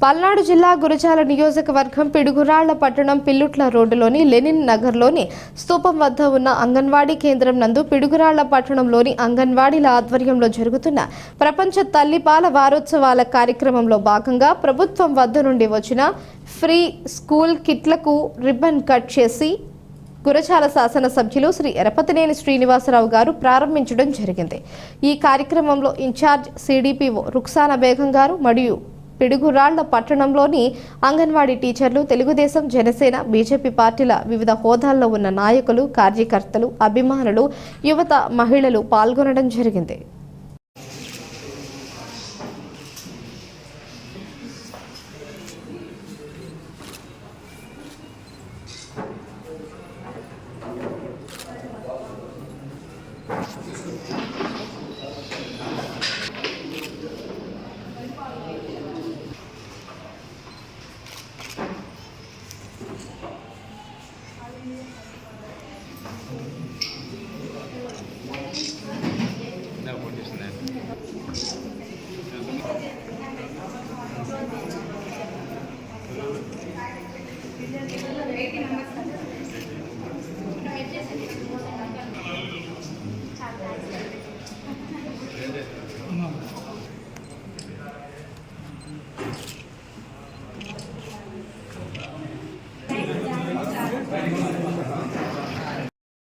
పల్నాడు జిల్లా గురజాల నియోజకవర్గం పిడుగురాళ్ల పట్టణం పిల్లుట్ల రోడ్డులోని లెనిన్ నగర్లోని స్తూపం వద్ద ఉన్న అంగన్వాడీ కేంద్రం నందు పిడుగురాళ్ల పట్టణంలోని అంగన్వాడీల ఆధ్వర్యంలో జరుగుతున్న ప్రపంచ తల్లిపాల వారోత్సవాల కార్యక్రమంలో భాగంగా ప్రభుత్వం వద్ద నుండి వచ్చిన ఫ్రీ స్కూల్ కిట్లకు రిబ్బన్ కట్ చేసి గురజాల శాసన సభ్యులు శ్రీ ఎరపతినేని శ్రీనివాసరావు గారు ప్రారంభించడం జరిగింది. ఈ కార్యక్రమంలో ఇన్ఛార్జ్ సిడిపిఓ రుక్సానా బేగం గారు మరియు పిడుగురాళ్ల పట్టణంలోని అంగన్వాడీ టీచర్లు, తెలుగుదేశం, జనసేన, బీజేపీ పార్టీల వివిధ హోదాల్లో ఉన్న నాయకులు, కార్యకర్తలు, అభిమానులు, యువత, మహిళలు పాల్గొనడం జరిగింది.